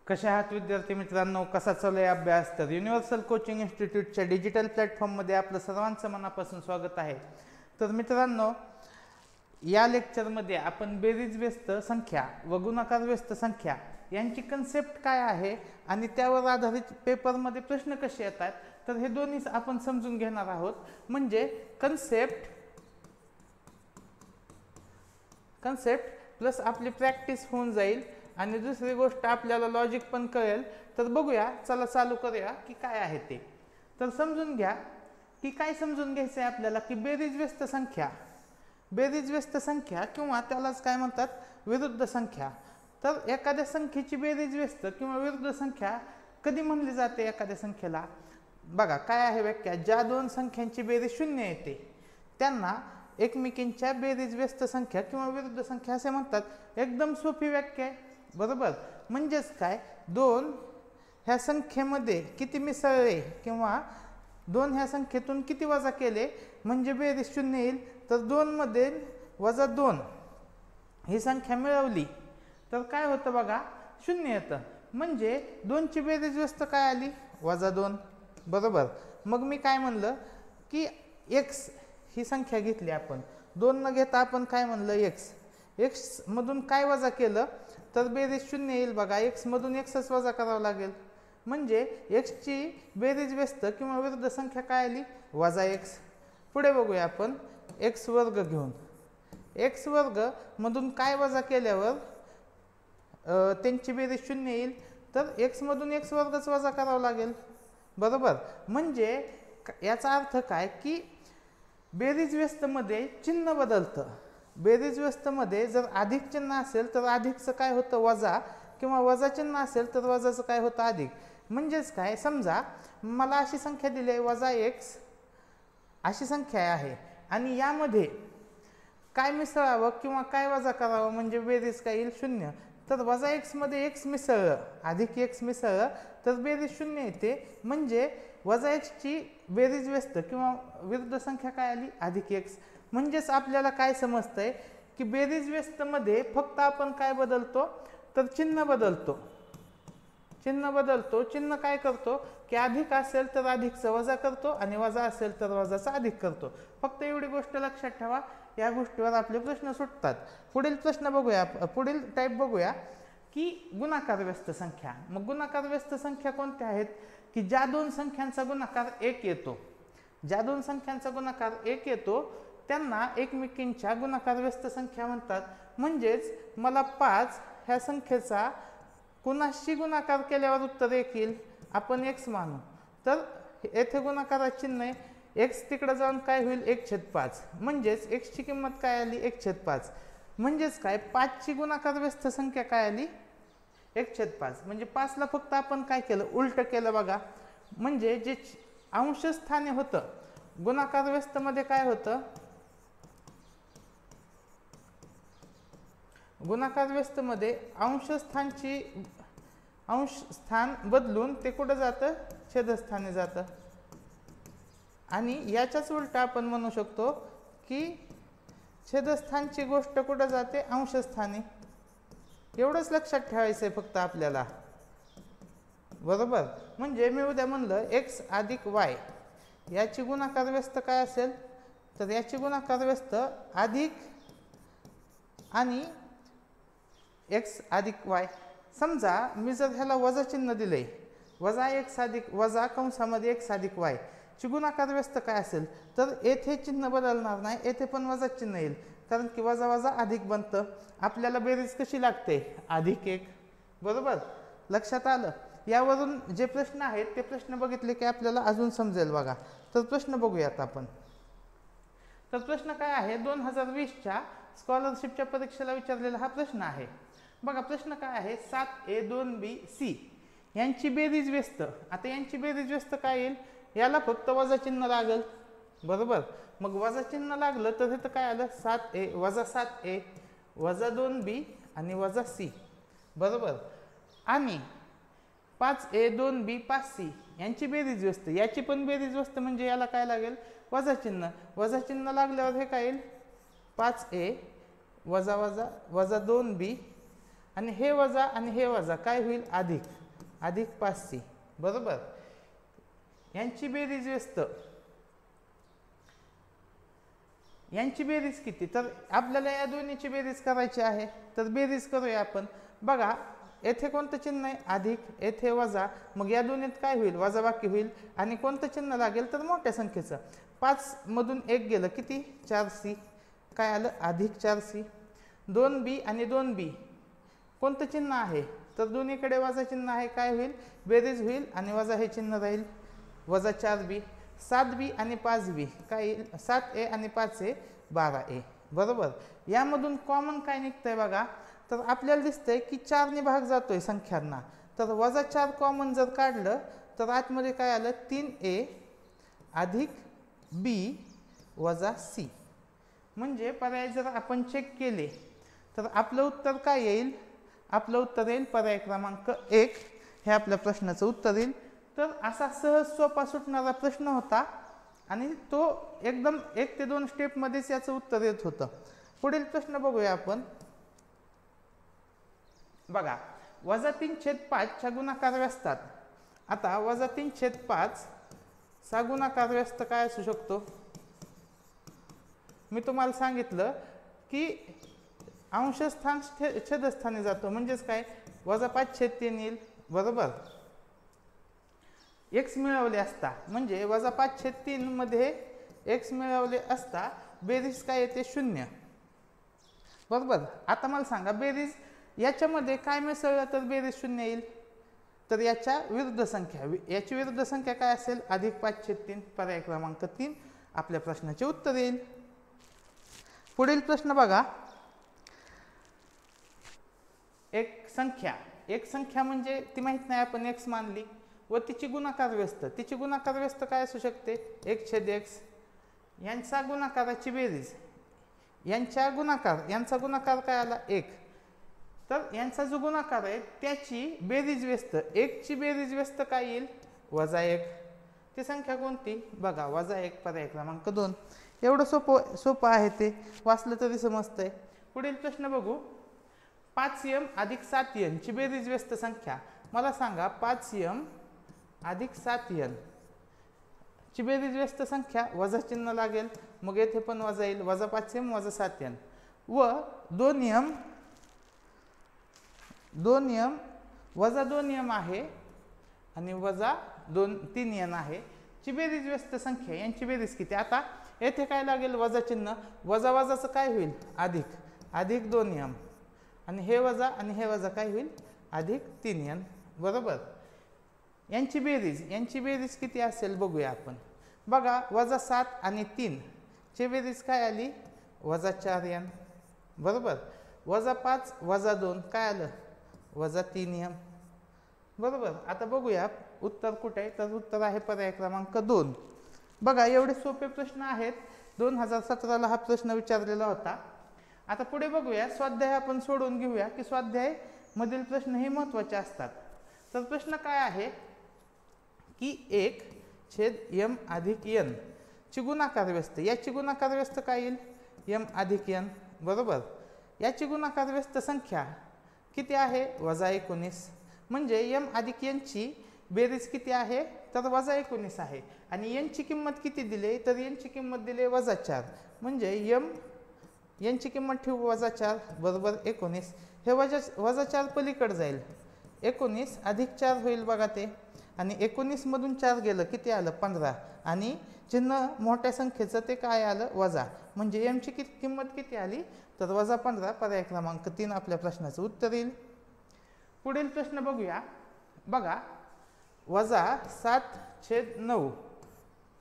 कशा आहात विद्यार्थी मित्रांनो, कसा चालू आहे अभ्यास? तर युनिव्हर्सल कोचिंग इन्स्टिट्यूटच्या डिजिटल प्लॅटफॉर्ममध्ये आपलं सर्वांचं मनापासून स्वागत आहे. तर मित्रांनो, या लेक्चरमध्ये आपण बेरीज व्यस्त संख्या व गुणाकार व्यस्त संख्या यांची कन्सेप्ट काय आहे आणि त्यावर आधारित पेपरमध्ये प्रश्न कसे येतात तर हे दोन्ही आपण समजून घेणार आहोत. म्हणजे कन्सेप्ट प्लस आपली प्रॅक्टिस होऊन जाईल आणि दुसरी गोष्ट आपल्याला लॉजिक पण कळेल. तर बघूया, चला चालू करूया की काय आहे ते. तर समजून घ्या की काय समजून घ्यायचं आहे आपल्याला की बेरीज व्यस्त संख्या किंवा त्यालाच काय म्हणतात, विरुद्ध संख्या. तर एखाद्या संख्येची बेरीज व्यस्त किंवा विरुद्ध संख्या कधी म्हणली जाते एखाद्या संख्येला? बघा काय आहे व्याख्या. ज्या दोन संख्यांची बेरीज शून्य येते त्यांना एकमेकींच्या बेरीज व्यस्त संख्या किंवा विरुद्ध संख्या असे म्हणतात. एकदम सोपी व्याख्या आहे, बरोबर. म्हणजेच काय, दोन ह्या संख्येमध्ये किती मिसळले किंवा दोन ह्या संख्येतून किती वजा केले म्हणजे बेरीज शून्य येईल. तर 2 मध्ये वजा 2 ही संख्या मिळवली तर काय होतं बघा, शून्य येतं. म्हणजे 2 ची बेरीज व्यस्त काय आली, वजा 2, बरोबर. मग मी काय म्हणलं की x ही संख्या घेतली आपण, 2 न घेता आपण काय म्हणलं, x मधून काय वजा केलं तर बेरीज शून्य येईल. बघा x मधून xच वजा करावं लागेल. म्हणजे x ची बेरीज व्यस्त किंवा विरुद्ध संख्या काय आली, वजा x. पुढे बघूया आपण x वर्ग घेऊन. x वर्ग मधून काय वजा केल्यावर त्यांची बेरीज शून्य येईल तर x मधून x वर्गच वजा करावं लागेल, बरोबर. म्हणजे याचा अर्थ काय की बेरीज व्यस्त मध्ये चिन्ह बदलतं. बेरीज व्यस्त मध्ये जर अधिक चिन्ह असेल तर अधिकचं काय होतं, वजा, किंवा वजा चिन्ह असेल तर वजाचं काय होतं, अधिक. म्हणजेच काय, समजा मला अशी संख्या दिली आहे वजा x अशी संख्या आहे आणि यामध्ये काय मिसळावं किंवा काय वजा करावं म्हणजे बेरीज काय येईल, शून्य. तर वजा x मध्ये x मिसळलं अधिक x मिसळलं तर बेरीज शून्य येते. म्हणजे वजा x ची बेरीज व्यस्त किंवा विरुद्ध संख्या काय आली, अधिक x. म्हणजेच आपल्याला काय समजतंय की बेरीज व्यस्त मध्ये फक्त आपण काय बदलतो तर चिन्ह बदलतो. चिन्ह काय करतो की अधिक असेल तर अधिकचं वजा करतो आणि वजा असेल तर वजाचा अधिक करतो. फक्त एवढी गोष्ट लक्षात ठेवा, या गोष्टीवर आपले प्रश्न सुटतात. पुढील प्रश्न बघूया, पुढील टाईप बघूया की गुणाकार व्यस्त संख्या. मग गुणाकार व्यस्त संख्या कोणत्या आहेत की ज्या दोन संख्यांचा गुणाकार 1 येतो, त्यांना एकमेकींच्या गुणाकार व्यस्त संख्या म्हणतात. म्हणजेच मला 5 ह्या संख्येचा कुणाशी गुणाकार केल्यावर उत्तर 1 येईल, आपण x मानू. तर येथे गुणाकाराचे चिन्ह आहे, x तिकडे जाऊन काय होईल, 1/5. म्हणजेच x ची किंमत काय आली, 1/5. म्हणजेच काय, 5 ची गुणाकार व्यस्त संख्या काय आली, 1/5. म्हणजे 5 ला फक्त आपण काय केलं, उलट केलं बघा. म्हणजे जे अंशस्थानी होतं गुणाकार व्यस्त मध्ये काय होतं, गुणाकार व्यस्त मध्ये अंशस्थान बदलून ते कुठं जातं, छेदस्थानी जातं. आणि याच्याच उलट आपण म्हणू शकतो की छेदस्थानची गोष्ट कुठं जाते, अंशस्थानी. एवढंच लक्षात ठेवायचं आहे फक्त आपल्याला, बरोबर. म्हणजे मी उद्या म्हणलं x अधिक y याची गुणाकार व्यस्त काय असेल तर याची गुणाकार व्यस्त अधिक आणि x अधिक y. समजा मी जर ह्याला वजा चिन्ह दिले, वजा x अधिक वजा कंसामध्ये x अधिक y ची गुणाकार व्यस्त काय असेल तर येथे चिन्ह बदलणार नाही, येथे पण वजा चिन्ह येईल, कारण की वजा वजा अधिक बनतं. आपल्याला बेरीज कशी लागते, अधिक 1, बरोबर. लक्षात आलं. यावरून जे प्रश्न आहेत ते प्रश्न बघितले की आपल्याला अजून समजेल बघा. तर प्रश्न बघूयात आपण. तर प्रश्न काय आहे, 2020च्या स्कॉलरशिपच्या परीक्षेला विचारलेला हा प्रश्न आहे. बघा प्रश्न काय आहे, 7a 2b c यांची बेरीज व्यस्त. आता यांची बेरीज व्यस्त काय येईल, याला फक्त वजा चिन्ह लागेल, बरोबर. मग वजा चिन्ह लागलं तर इथं काय आलं, 7a वजा 7a वजा 2b आणि वजा c, बरोबर. आणि 5a 2b 5c यांची बेरीज व्यस्त, याची पण बेरीज व्यस्त म्हणजे याला काय लागेल, वजा चिन्ह लागल्यावर हे काय येईल, 5a वजा वजा वजा 2b आणि हे वजा आणि हे वजा काय होईल अधिक, अधिक 5c बरोबर. यांची बेरीज व्यस्त, यांची बेरीज किती, तर आपल्याला या दोन्हीची बेरीज करायची आहे. तर बेरीज करूया आपण. बघा येथे कोणतं चिन्ह आहे अधिक, येथे वजा, मग या दोन्हीत काय होईल वजाबाकी होईल. आणि कोणतं चिन्ह लागेल तर मोठ्या संख्येचं. 5 मधून 1 गेलं किती 4c, काय आलं अधिक 4c. 2b आणि 2b कोणतं चिन्ह आहे तर दोन्हीकडे वजा चिन्ह आहे, काय होईल बेरीज होईल आणि वजा हे चिन्ह राहील वजा 4b. 7b आणि 5b काय येईल 7a आणि 5a 12a बरोबर. यामधून कॉमन काय निघतंय बघा, तर आपल्याला दिसतंय की 4 ने भाग जातोय संख्यांना, तर वजा 4 कॉमन जर काढलं तर आतमध्ये काय आलं 3a अधिक b वजा c. म्हणजे पर्याय जर आपण चेक केले तर आपलं उत्तर काय येईल, आपलं उत्तर येईल पर्याय क्रमांक 1 हे आपल्या प्रश्नाचं उत्तर येईल. तर असा सहज सोपा सुटणारा प्रश्न होता आणि तो एकदम 1 ते 2 स्टेपमध्येच याचं उत्तर येत होतं. पुढील प्रश्न बघूया आपण. बघा वजा 3/5 च्या गुणाकार व्यस्तात. आता वजा 3/5 चा गुणाकार व्यस्त काय असू शकतो, मी तुम्हाला सांगितलं की अंशस्थान छेदस्थानी जातो, म्हणजेच काय वजा 5/3 येईल बरोबर. x मिळवले असता म्हणजे वजा 5/3 मध्ये x मिळवले असता बेरीज काय येते 0 बरोबर. आता मला सांगा बेरीज याच्यामध्ये काय मिसळलं तर बेरीज 0 येईल, तर याच्या विरुद्ध संख्या, याची विरुद्ध संख्या काय असेल अधिक 5/3 पर्याय क्रमांक 3 आपल्या प्रश्नाचे उत्तर येईल. पुढील प्रश्न बघा. एक संख्या म्हणजे ती माहित नाही आपण x मानली व तिची गुणाकार व्यस्त, तिची गुणाकार व्यस्त काय असू शकते 1/x. यांचा गुणाकाराची बेरीज, यांचा गुणाकार काय आला 1, तर यांचा जो गुणाकार आहे त्याची बेरीज व्यस्त, 1 ची बेरीज व्यस्त काय येईल वजा 1. ती संख्या कोणती बघा वजा 1 पर्याय क्रमांक 2. एवढं सोपं आहे ते, वाचलं तरी समजतंय. पुढील प्रश्न बघू. 5m अधिक 7n ची बेरीज व्यस्त संख्या. मला सांगा 5m अधिक 7n ची बेरीज व्यस्त संख्या, वजा चिन्ह लागेल मग येथे पण वजा येईल, वजा 5m वजा 7n व 2m वजा 2m आहे आणि वजा 3n आहे ची बेरीज व्यस्त संख्या. यांची बेरीज किती. आता येथे काय लागेल वजा चिन्ह, वजा वजाचं काय होईल अधिक 2m आणि हे वजा काय होईल अधिक 3n बरोबर. यांची बेरीज किती असेल बघूया आपण. बघा वजा 7 आणि 3 ची बेरीज काय आली वजा 4n बरोबर. वजा 5 वजा 2 काय आलं वजा 3m बरोबर. आता बघूया उत्तर कुठे आहे, तर उत्तर आहे पर्याय क्रमांक 2. बघा एवढे सोपे प्रश्न आहेत. 2017ला हा प्रश्न विचारलेला होता. आता पुढे बघूया स्वाध्याय आपण सोडून घेऊया की स्वाध्याय मधील प्रश्न हे महत्त्वाचे असतात. तर प्रश्न काय आहे की 1/m अधिक n ची गुणाकार व्यस्त, याची गुणाकार व्यस्त काय येईल m अधिक n बरोबर. याची गुणाकार व्यस्त संख्या किती आहे वजा 19, म्हणजे m अधिक n ची बेरीज किती आहे तर वजा 19 आहे. आणि n ची किंमत किती दिली तर n ची किंमत दिली वजा 4, म्हणजे n ची किंमत ठेवू वजा 4 बरोबर 19. हे वजा 4 पलीकडे जाईल, 19 अधिक 4 होईल बघा ते, आणि 19 मधून 4 गेलं किती आलं 15, आणि चिन्ह मोठ्या संख्येचं ते काय आलं वजा, म्हणजे m ची किंमत किती आली तर वजा 15 पर्याय क्रमांक 3 आपल्या प्रश्नाचं उत्तर येईल. पुढील प्रश्न बघूया. बघा वजा 7/9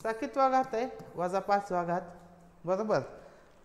चा कितवा घात आहे वजा 5वा घात बरोबर.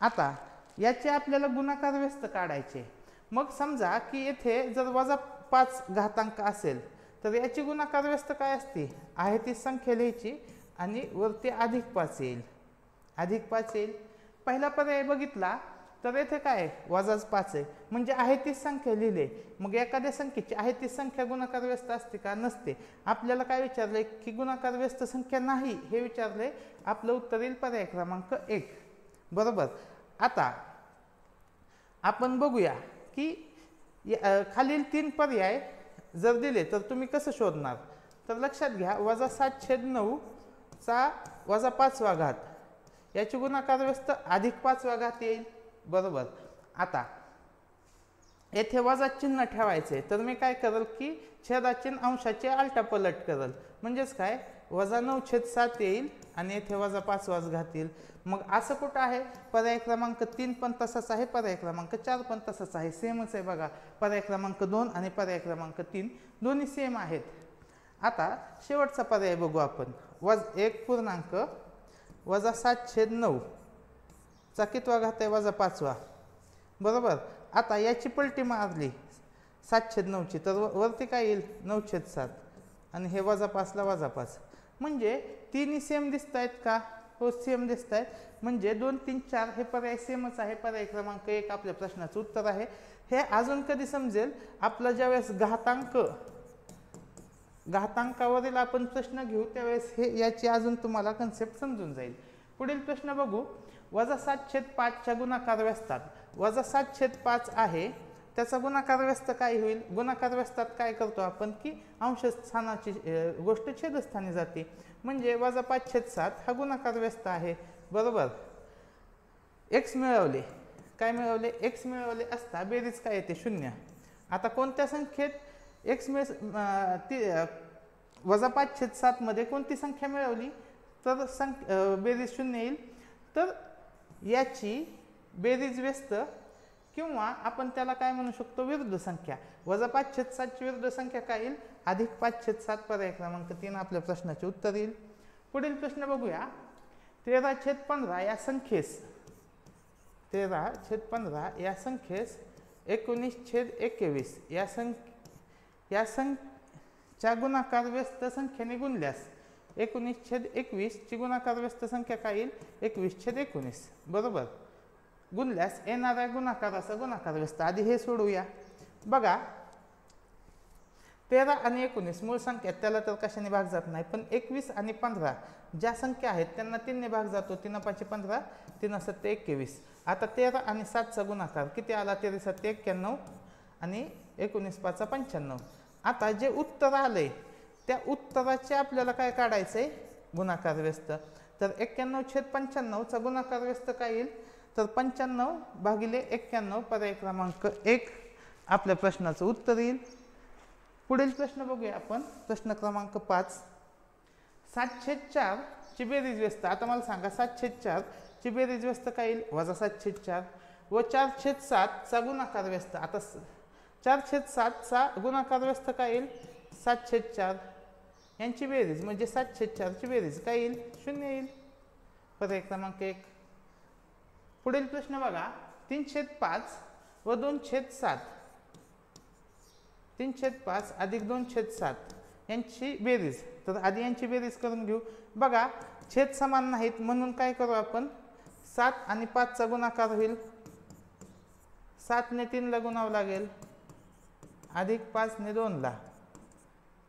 आता याचे आपल्याला गुणाकार व्यस्त काढायचे. मग समजा की येथे जर वजा 5 घातांक असेल तर याची गुणाकार व्यस्त काय असते आहे ती संख्या लिहायची आणि वरती अधिक 5 येईल. पहिला पर्याय बघितला तर येथे काय वजाच 5 आहे, म्हणजे आहे तीच संख्या लिहिले. मग एखाद्या संख्येची आहे तीच संख्या गुणाकार व्यस्त असते का नसते. आपल्याला काय विचारलंय की गुणाकार व्यस्त संख्या नाही हे विचारले, आपलं उत्तर येईल पर्याय क्रमांक 1 बरोबर. आता आपण बघूया की खालील 3 पर्याय जर दिले तर तुम्ही कसं शोधणार? तर लक्षात घ्या, -7/9 चा -5वा घात याची गुणाकार व्यस्त अधिक 5वा घात येईल, बरोबर. आता येथे वजा चिन्ह ठेवायचे, तर मी काय करेल की छेदाचिन्ह अंशाचे आलटापलट करेल, म्हणजेच काय -9/7 येईल आणि येथे -5वाच घात येईल. मग असं कुठं आहे? पर्याय क्रमांक 3 पण तसाच आहे, पर्याय क्रमांक 4 पण तसाच आहे, सेमच आहे बघा. पर्याय क्रमांक 2 आणि पर्याय क्रमांक 3 दोन्ही सेम आहेत. आता शेवटचा पर्याय बघू आपण. 1.7/9 चा कितवा घात आहे? -5वा, बरोबर. आता याची पलटी मारली 7/9ची, तर वरती काय येईल? 9/7 आणि हे -5ला -5, म्हणजे तिन्ही सेम दिसत आहेत का? हो, सेम दिसत आहेत. म्हणजे 2, 3, 4 हे पर्याय सेमच आहे. पर्याय क्रमांक 1 आपल्या प्रश्नाचं उत्तर आहे. हे अजून कधी समजेल? आपला ज्यावेळेस घातांकावरील आपण प्रश्न घेऊ त्यावेळेस हे याची अजून तुम्हाला कन्सेप्ट समजून जाईल. पुढील प्रश्न बघू. -7/5 च्या गुणाकार व्यस्तात -7/5 आहे, त्याचा गुणाकार व्यस्त काय होईल? गुणाकार व्यस्तात काय करतो आपण की अंश स्थानाची गोष्ट छेदस्थानी जाते, म्हणजे -5/7 हा गुणाकार व्यस्त आहे, बरोबर. x मिळवले, काय मिळवले? x मिळवले असता बेरीज काय येते? 0. आता कोणत्या संख्येत x -5/7 मध्ये कोणती संख्या मिळवली तर बेरीज 0 येईल? तर याची बेरीज व्यस्त किंवा आपण त्याला काय म्हणू शकतो? विरुद्ध संख्या. -5/7 ची विरुद्ध संख्या काय येईल? +5/7. पर्याय क्रमांक 3 आपल्या प्रश्नाचे उत्तर येईल. पुढील प्रश्न बघूया. 13/15 या संख्येस 19/21 या संख्येच्या गुणाकार व्यस्त संख्येने गुणल्यास 19/21 ची गुणाकार व्यस्त संख्या काय येईल? 21/19, बरोबर. गुणल्यास येणाऱ्या गुणाकाराचा गुणाकार व्यस्त. आधी हे सोडवूया. बघा, 13 आणि 19 मूळ संख्या, त्याला तर कशाने भाग जात नाही, पण 21 आणि 15 ज्या संख्या आहेत त्यांना 3 ने भाग जातो. 3×5 = 15, 3×7 = 21. आता 13 आणि 7 चा गुणाकार किती आला? 13×7 = 91 आणि 19×5 = 95. आता जे उत्तर आलंय त्या उत्तराचे आपल्याला काय काढायचंय? गुणाकार व्यस्त. तर 91/95 चा गुणाकार व्यस्त काय येईल? तर 95/91. पर्याय क्रमांक 1 आपल्या प्रश्नाचं उत्तर येईल. पुढील प्रश्न बघूया आपण. प्रश्न क्रमांक 5. 7/4 ची बेरीज व्यस्त. आता मला सांगा, 7/4 ची बेरीज व्यस्त काय येईल? -7/4 व 4/7 चा गुणाकार व्यस्त. आता 4/7 चा गुणाकार व्यस्त काय येईल? 7/4 यांची बेरीज म्हणजे 7/4 ची बेरीज काय येईल? 0 येईल. पर्याय क्रमांक 1. पुढील प्रश्न बघा. 3/5 व 2/7 3/5 अधिक 2/7 यांची बेरीज. तर आधी यांची बेरीज करून घेऊ. बघा, छेद समान नाहीत म्हणून काय करू आपण? 7 आणि 5 चा गुणाकार होईल. 7 ने 3 ला गुणावं लागेल, अधिक 5 ने 2 ला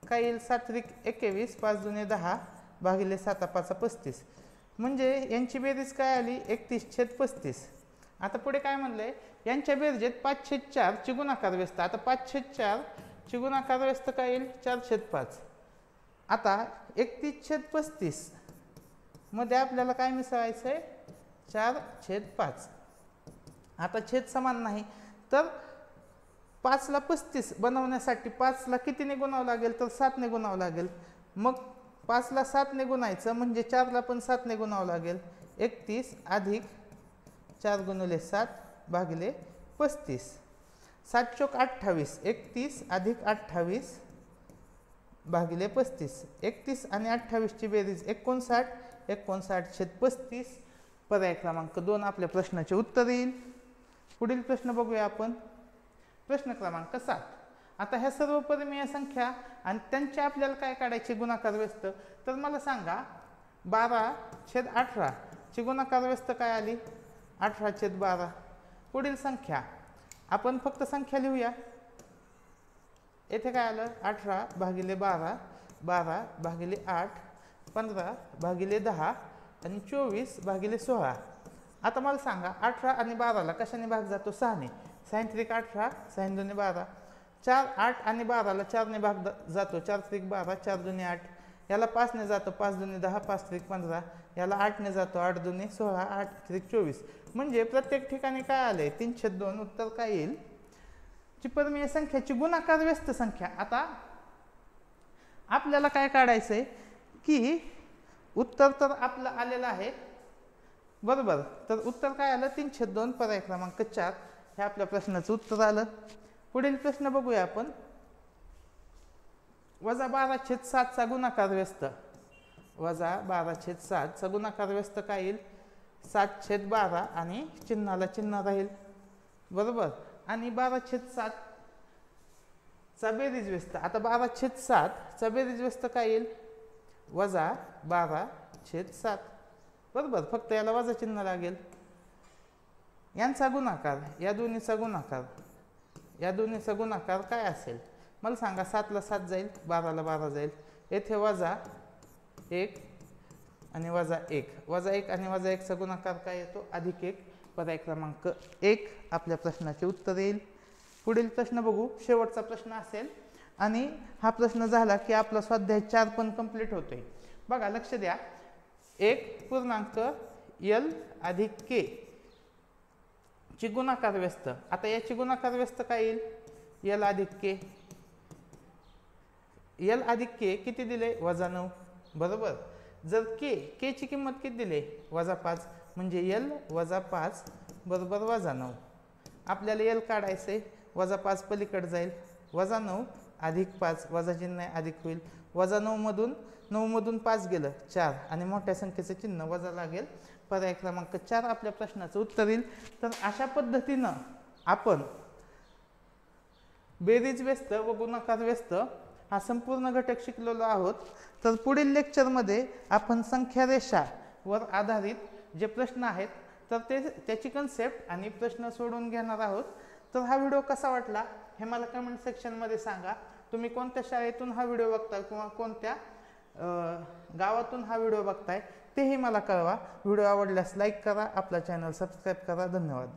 काय येईल? 7×21 5×2 = 10 भागिले 7×5 = 35. म्हणजे यांची बेरीज काय आली? 31/35. आता पुढे काय म्हणलंय? यांच्या बेरजेत 5/4 ची गुणाकार व्यस्त. आता 5/4 ची गुणाकार व्यस्त काय येईल? 4/5. आता 31/35 मध्ये आपल्याला काय मिसळायचं आहे? 4/5. आता छेद समान नाही, तर 5 ला 35 बनवण्यासाठी 5 ला कितीने गुणावं लागेल? तर 7 ने गुणावं लागेल. मग 5 ला 7 ने गुणायचं म्हणजे 4 ला पण 7 ने गुणावं लागेल. 31 अधिक 4×7 भागिले 35. 7×4 = 28. 31 अधिक 28 भागिले 35. 31 आणि 28 ची बेरीज 59. 59/35. पर्याय क्रमांक 2 आपल्या प्रश्नाचे उत्तर येईल. पुढील प्रश्न बघूया आपण. प्रश्न क्रमांक 7. आता ह्या सर्व परिमेय संख्या आणि त्यांचे आपल्याला काय काढायचे? गुणाकार व्यस्त. तर मला सांगा, 12/18 ची गुणाकार व्यस्त काय आली? 18/12. पुढील संख्या आपण फक्त संख्या लिहूया. येथे काय आलं? 18/12, 12/8, 15/10 आणि 24/16. आता मला सांगा, 18 आणि 12 ला कशाने भाग जातो? 6 ने. साइन त्रिक 18, साइन दुनी 12, 4 8 आणि 12ला 4 ने भाग जातो, 4 त्रिक 12, 4 दुनी 8, याला 5 ने जातो, 5 दुनी 10, 5 त्रिक 15, याला 8 ने जातो, 8 दुनी 16, 8 त्रिक 24. म्हणजे प्रत्येक ठिकाणी काय आले 3/2. उत्तर काय येईल? ची परमीय संख्याची गुणाकार व्यस्त संख्या. आता आपल्याला काय काढायचं आहे की उत्तर तर आपलं आलेलं आहे बरोबर. तर उत्तर काय आलं 3/2, पर्याय क्रमांक 4 हे आपल्या प्रश्नाचं उत्तर आलं. पुढील प्रश्न बघूया आपण. -12/7 चा गुणाकार व्यस्त. -12/7 चा गुणाकार व्यस्त काय येईल? 7/12 आणि चिन्हाला चिन्ह राहील बरोबर. आणि 12/7 चा बेरीज व्यस्त. आता 12/7 चा बेरीज व्यस्त काय येईल? -12/7 बरोबर. फक्त याला वजा चिन्ह लागेल. यांचा गुणाकार, या दोन्हीचा गुणाकार, या दोन्हीचा गुणाकार काय असेल मला सांगा. 7 ला 7 जाईल, 12 ला 12 जाईल, येथे -1 आणि -1, -1 आणि -1 चा गुणाकार काय येतो? +1. पर्याय क्रमांक 1 आपल्या प्रश्नाचे उत्तर येईल. पुढील प्रश्न बघू. शेवटचा प्रश्न असेल आणि हा प्रश्न झाला की आपला स्वाध्याय 4 पण कंप्लीट होतोय. बघा लक्ष द्या. 1.L + K ची गुणाकार व्यस्त. आता याची गुणाकार व्यस्त काय येईल? L + K. L + K किती दिले? -9 बरोबर. जर K ची किंमत किती दिली? -5 म्हणजे L - 5 बरोबर -9. आपल्याला L काढायचे. -5 पलीकडे जाईल, -9 + 5, वजा चिन्ह अधिक होईल. -9 मधून 5 गेलं 4 आणि मोठ्या संख्येचं चिन्ह वजा लागेल. पर्याय क्रमांक 4 आपल्या प्रश्नाचं उत्तर येईल. तर अशा पद्धतीनं आपण बेरीज व्यस्त व गुणाकार व्यस्त हा संपूर्ण घटक शिकलेलो आहोत. तर पुढील लेक्चरमध्ये आपण संख्या रेषा वर आधारित जे प्रश्न आहेत तर त्याची कन्सेप्ट आणि प्रश्न सोडवून घेणार आहोत. तर हा व्हिडिओ कसा वाटला हे मला कमेंट सेक्शनमध्ये सांगा. तुम्ही कोणत्या शाळेतून हा व्हिडिओ बघताय किंवा कोणत्या गावातून हा व्हिडिओ बघताय तेही मला कळवा. व्हिडिओ आवडल्यास लाईक करा, आपला चॅनल सबस्क्राईब करा. धन्यवाद.